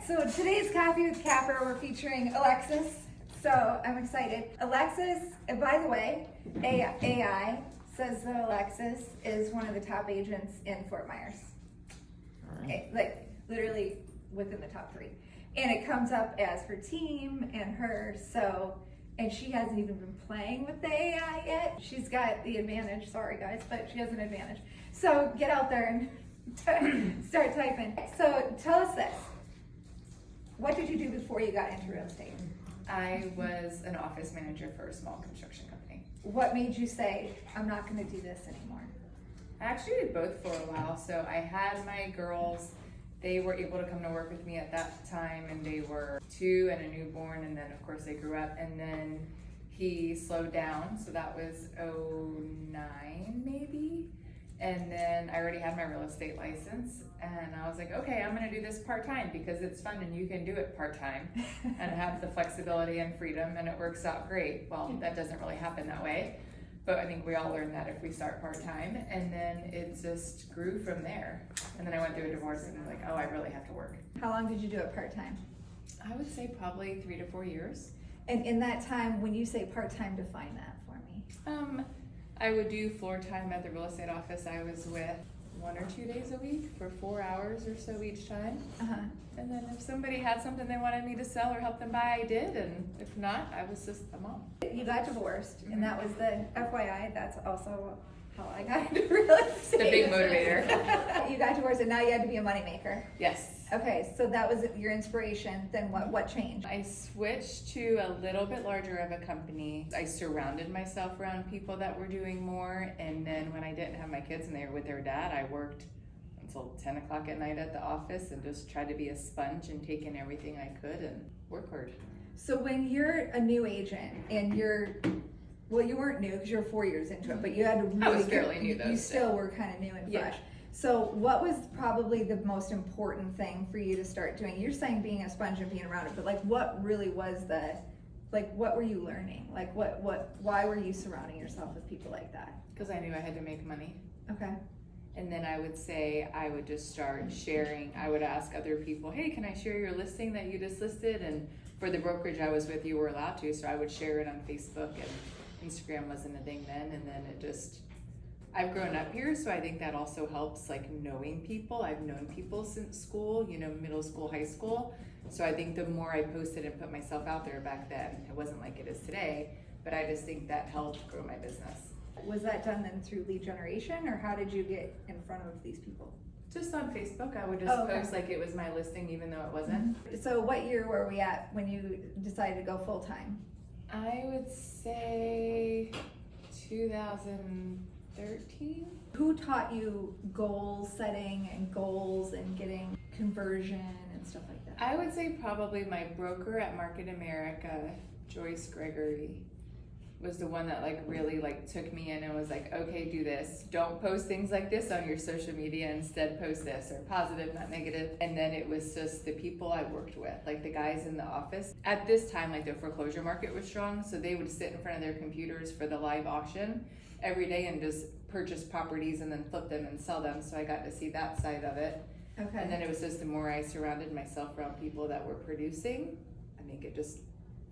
So today's Coffee with Capper, we're featuring Alexis. So I'm excited. Alexis, and by the way, AI says that Alexis is one of the top agents in Fort Myers. Right. Like literally within the top 3. And it comes up as her team and her, and she hasn't even been playing with the AI yet. She's got the advantage, sorry guys, but she has an advantage. So get out there and start typing. So tell us this. What did you do before you got into real estate? I was an office manager for a small construction company. What made you say, I'm not gonna do this anymore? I actually did both for a while. So I had my girls, they were able to come to work with me at that time, and they were 2 and a newborn, and then of course they grew up, and then he slowed down, so that was 09 maybe. And then I already had my real estate license, and I was like, okay, I'm gonna do this part-time because it's fun and you can do it part-time and have the flexibility and freedom, and it works out great. Well, that doesn't really happen that way, but I think we all learn that if we start part-time, and then it just grew from there. And then I went through a divorce and was like, oh, I really have to work. How long did you do it part-time? I would say probably 3 to 4 years. And in that time, when you say part-time, define that for me. I would do floor time at the real estate office I was with 1 or 2 days a week for 4 hours or so each time. And then if somebody had something they wanted me to sell or help them buy, I did. And if not, I was just a mom. You got divorced, and that was the FYI, that's also how I got into real estate. The big motivator. You got divorced, and now you had to be a moneymaker. Yes. Okay, so that was your inspiration. Then what changed? I switched to a little bit larger of a company. I surrounded myself around people that were doing more, and then when I didn't have my kids and they were with their dad, I worked until 10 o'clock at night at the office and just tried to be a sponge and take in everything I could and work hard. So when you're a new agent and well, you weren't new because you're 4 years into it, but you had to really I was fairly new though. You still were kind of new and fresh. Yeah. So what was probably the most important thing for you to start doing? You're saying being a sponge and being around it, but like what really was what were you learning? Like why were you surrounding yourself with people like that? Because I knew I had to make money. Okay. And then I would say, I would just start sharing. I would ask other people, hey, can I share your listing that you just listed? And for the brokerage I was with, you were allowed to. So I would share it on Facebook, and Instagram wasn't a thing then. And then I've grown up here, so I think that also helps, like knowing people. I've known people since school, middle school, high school. So I think the more I posted and put myself out there back then, it wasn't like it is today, but I just think that helped grow my business. Was that done then through lead generation, or how did you get in front of these people? Just on Facebook, I would just post like it was my listing, even though it wasn't. So what year were we at when you decided to go full-time? I would say 2013. Who taught you goal setting and goals and getting conversion and stuff like that? I would say probably my broker at Market America, Joyce Gregory, was the one that really took me in and was like, okay, do this. Don't post things like this on your social media. Instead, post this, or positive, not negative. And then it was just the people I worked with, like the guys in the office. At this time, the foreclosure market was strong, so they would sit in front of their computers for the live auction every day and just purchase properties and then flip them and sell them. So I got to see that side of it. Okay. And then it was just the more I surrounded myself around people that were producing, I think it just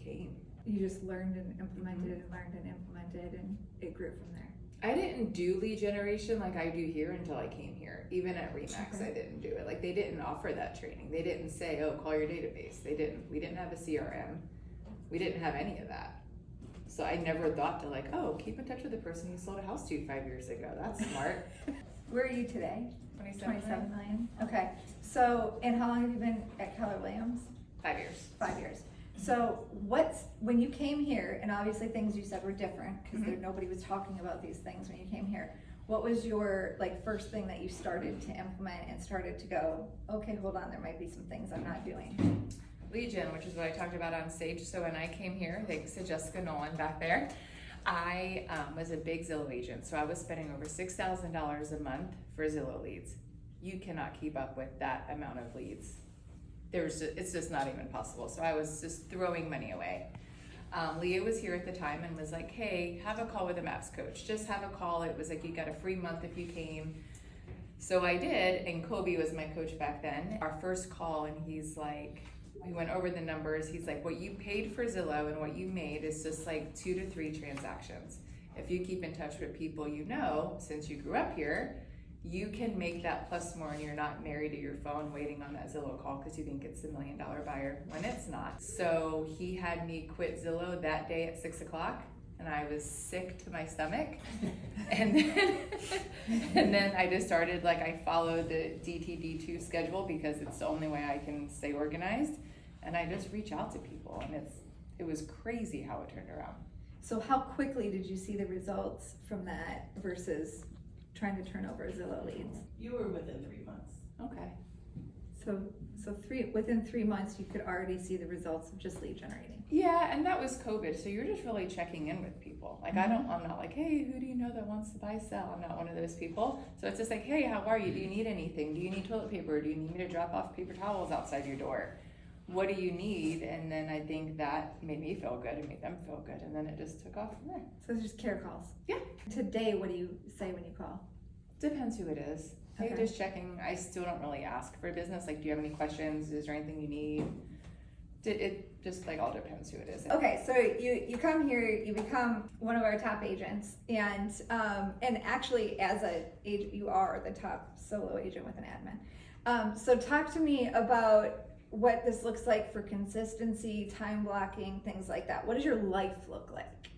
came. You just learned and implemented and learned and implemented, and it grew from there. I didn't do lead generation like I do here until I came here. Even at Remax, Okay. I didn't do it. They didn't offer that training. They didn't say, oh, call your database. We didn't have a CRM. We didn't have any of that. So I never thought to keep in touch with the person you sold a house to 5 years ago. That's smart. Where are you today? 27 million. Okay. So, and how long have you been at Keller Williams? 5 years. 5 years. So when you came here, and obviously things you said were different because nobody was talking about these things when you came here. What was your first thing that you started to implement and started to go, okay, hold on, there might be some things I'm not doing? Lead gen, which is what I talked about on stage. So when I came here, thanks to Jessica Nolan back there, I was a big Zillow agent. So I was spending over $6,000 a month for Zillow leads. You cannot keep up with that amount of leads. It's just not even possible. So I was just throwing money away. Leah was here at the time and was like, hey, have a call with a MAPS coach. Just have a call. It was like you got a free month if you came. So I did, and Kobe was my coach back then. Our first call, and he's like, we went over the numbers. He's like, what you paid for Zillow and what you made is just like 2 to 3 transactions. If you keep in touch with people you know, since you grew up here, you can make that plus more, and you're not married to your phone waiting on that Zillow call because you think it's the $1 million buyer when it's not. So he had me quit Zillow that day at 6 o'clock, and I was sick to my stomach. and then I just started, like, I followed the DTD2 schedule because it's the only way I can stay organized. And I just reach out to people, and it was crazy how it turned around. So how quickly did you see the results from that versus trying to turn over Zillow leads? You were within 3 months. Okay. So within 3 months, you could already see the results of just lead generating. Yeah, and that was COVID, so you're just really checking in with people. Like, I'm not like, hey, who do you know that wants to buy, sell? I'm not one of those people. So it's just like, hey, how are you? Do you need anything? Do you need toilet paper? Do you need me to drop off paper towels outside your door? What do you need? And then I think that made me feel good and made them feel good, and then it just took off from there. So it's just care calls. Yeah. Today, what do you say when you call? Depends who it is. Hey, Okay. just checking. I still don't really ask for business. Like, do you have any questions? Is there anything you need? It just, like, all depends who it is. Okay, so you come here, you become one of our top agents, and actually as a agent, you are the top solo agent with an admin. So talk to me about what this looks like for consistency, time blocking, things like that. What does your life look like?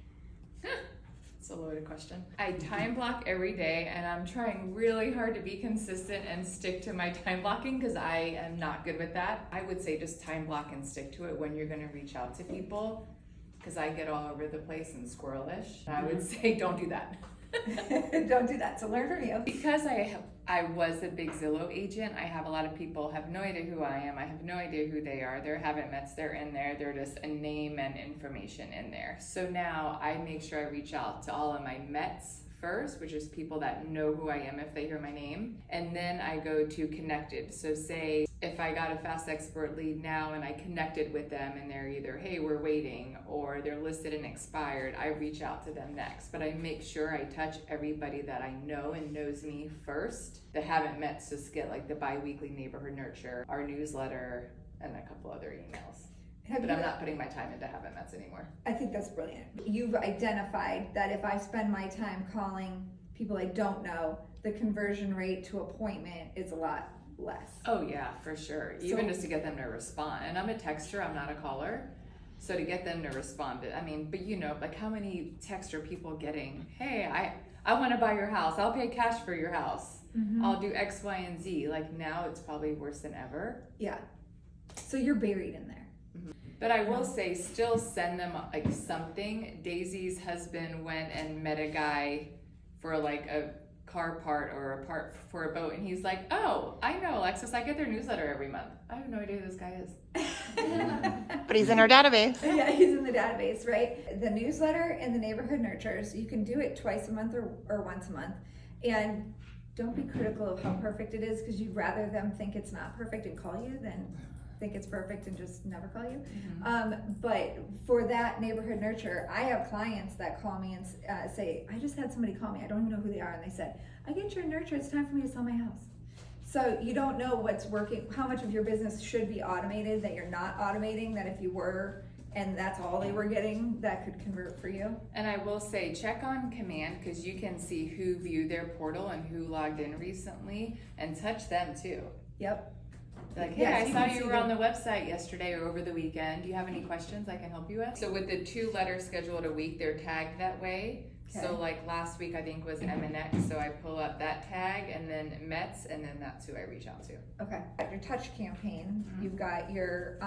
It's a loaded question. I time block every day, and I'm trying really hard to be consistent and stick to my time blocking because I am not good with that. I would say just time block and stick to it when you're going to reach out to people, because I get all over the place and squirrelish. I would say don't do that. Don't do that. So learn from you. Because I was a big Zillow agent, I have a lot of people have no idea who I am. I have no idea who they are. They haven't met, they're in there. They're just a name and information in there. So now I make sure I reach out to all of my Mets first, which is people that know who I am if they hear my name. And then I go to connected. So say if I got a Fast Expert lead now and I connected with them and they're either, hey, we're waiting, or they're listed and expired, I reach out to them next. But I make sure I touch everybody that I know and knows me first that haven't met, so just get like the bi-weekly neighborhood nurture, our newsletter, and a couple other emails. But I'm not putting my time into haven't mets anymore. I think that's brilliant. You've identified that if I spend my time calling people I don't know, the conversion rate to appointment is a lot less. Oh yeah, for sure. Even just to get them to respond. And I'm a texter, I'm not a caller. So to get them to respond, but you know, like how many texts are people getting? Hey, I want to buy your house. I'll pay cash for your house. Mm-hmm. I'll do X, Y, and Z. Like now it's probably worse than ever. Yeah. So you're buried in there. But I will say, still send them like something. Daisy's husband went and met a guy for like a car part or a part for a boat, and he's like, oh, I know Alexis, I get their newsletter every month. I have no idea who this guy is. But he's in our database. Yeah, he's in the database, right? The newsletter and the neighborhood nurtures, you can do it twice a month or once a month. And don't be critical of how perfect it is, because you'd rather them think it's not perfect and call you than think it's perfect and just never call you. Mm-hmm. But for that neighborhood nurture, I have clients that call me and say, I just had somebody call me, I don't even know who they are, and they said, I get your nurture, it's time for me to sell my house. So you don't know what's working, how much of your business should be automated that you're not automating, that if you were and that's all they were getting, that could convert for you. And I will say, check on command, because you can see who viewed their portal and who logged in recently, and touch them too. Yep. Like, hey, yes, I saw you were on the website yesterday or over the weekend. Do you have any questions I can help you with? So with the 2 letters scheduled a week, they're tagged that way. Okay. So like last week, I think was MNX. So I pull up that tag and then Mets, and then that's who I reach out to. Okay. Your touch campaign, you've got your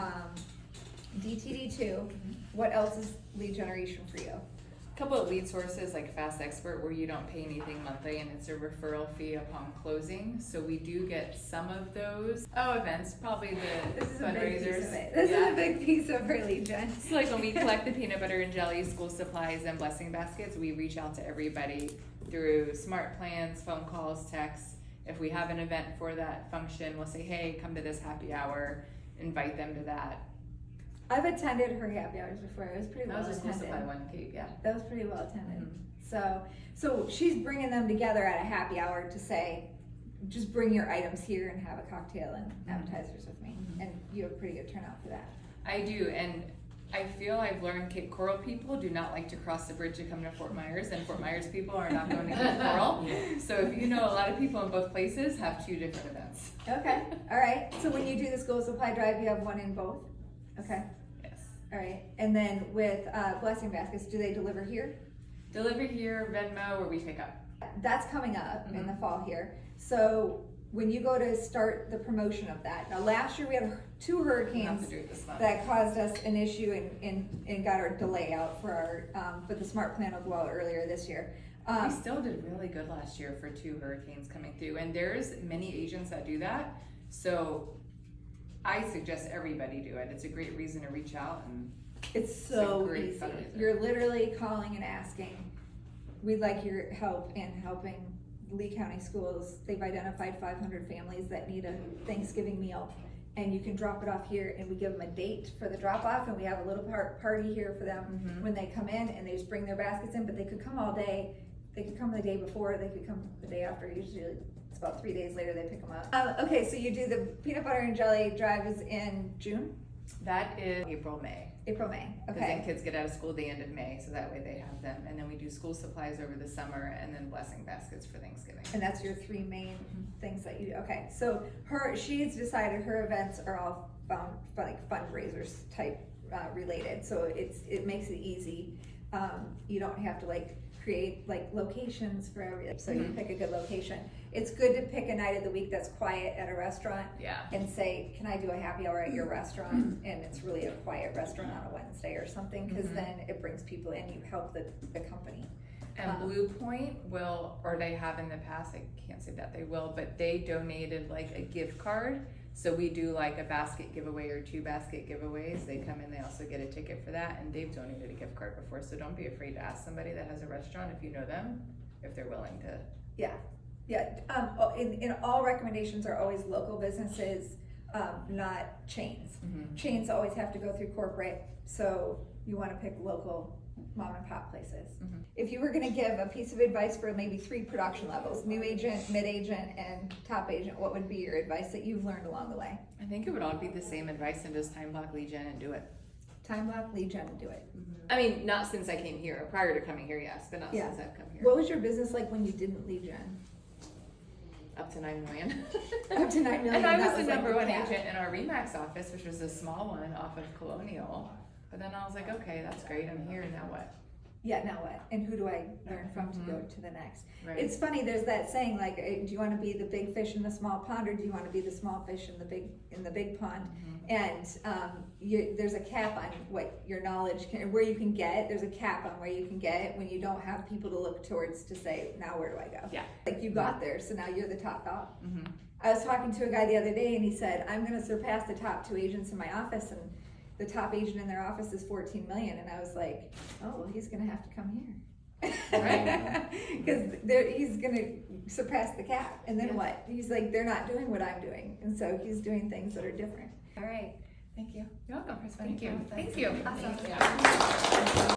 DTD2. What else is lead generation for you? A couple of lead sources like Fast Expert, where you don't pay anything monthly and it's a referral fee upon closing. So we do get some of those. Events, probably the fundraisers. This is a big piece of her lead gen. It's like when we collect the peanut butter and jelly, school supplies, and blessing baskets, we reach out to everybody through smart plans, phone calls, texts. If we have an event for that function, we'll say, hey, come to this happy hour, invite them to that. I've attended her happy hours before. It was pretty well attended. That was a school supply one, Kate, yeah. That was pretty well attended. Mm-hmm. So she's bringing them together at a happy hour to say, just bring your items here and have a cocktail and appetizers with me. And you have a pretty good turnout for that. I do, and I feel I've learned Cape Coral people do not like to cross the bridge to come to Fort Myers, and Fort Myers people are not going to Cape Coral. So if you know a lot of people in both places, have 2 different events. Okay, all right. So when you do the school supply drive, you have one in both? Okay, Yes. all right. And then with blessing baskets, do they deliver here? Deliver here, Venmo, or we pick up. That's coming up in the fall here. So when you go to start the promotion of that, now last year we had 2 We'll have hurricanes to do it this month. that caused us an issue and got our delay out for our, but the smart plan will go out earlier this year. We still did really good last year for 2 hurricanes coming through, and there's many agents that do that. So I suggest everybody do it. It's a great reason to reach out, and It's a so great easy. fundraiser. You're literally calling and asking, we'd like your help in helping Lee County Schools. They've identified 500 families that need a Thanksgiving meal. And you can drop it off here, and we give them a date for the drop off, and we have a little party here for them when they come in, and they just bring their baskets in, but they could come all day. They could come the day before, they could come the day after. Usually it's about 3 days later they pick them up. Okay, so you do the peanut butter and jelly drive is in June? that is April, May. April, May, Because then okay. kids get out of school the end of May, so that way they have them. And then we do school supplies over the summer, and then blessing baskets for Thanksgiving. And that's your 3 main things that you do. Okay, so she's decided her events are all like fundraisers type related. So it makes it easy. You don't have to like create like locations for everything. So you pick a good location. It's good to pick a night of the week that's quiet at a restaurant. Yeah. And say, can I do a happy hour at your restaurant? And it's really a quiet restaurant on a Wednesday or something, because then it brings people in. You help the company. And Blue Point will, or they have in the past, I can't say that they will, but they donated like a gift card. So we do like a basket giveaway or 2 basket giveaways. They come in, they also get a ticket for that, and they've donated a gift card before. So don't be afraid to ask somebody that has a restaurant if you know them, if they're willing to. Yeah. In all recommendations are always local businesses, not chains. Chains always have to go through corporate, so you want to pick local mom and pop places. If you were going to give a piece of advice for maybe 3 production levels, new agent, mid agent, and top agent, what would be your advice that you've learned along the way? I think it would all be the same advice, and just time block lead gen and do it. Time block, lead gen, and do it. I mean, not since I came here. Prior to coming here, yes, but not since I've come here. What was your business like when you didn't lead gen? Up to 9 million. Up to 9 million. And I that was the like number 1 cap. agent in our Remax office, which was a small one off of Colonial. But then I was like, okay, that's great. I'm here. Now what? Yeah, now what? And who do I learn from to go to the next? Right. It's funny, there's that saying, like, do you want to be the big fish in the small pond, or do you want to be the small fish in the big pond? And there's a cap on what your knowledge can, where you can get. There's a cap on where you can get when you don't have people to look towards to say, now where do I go? Yeah. Like you got there, so now you're the top dog. I was talking to a guy the other day, and he said, I'm going to surpass the top 2 agents in my office, and the top agent in their office is 14 million. And I was like, oh, well, he's going to have to come here. Right. Because he's going to surpass the cap. And then what? He's like, they're not doing what I'm doing. And so he's doing things that are different. All right. Thank you. You're welcome. Thank you. Thank you. Awesome. Yeah.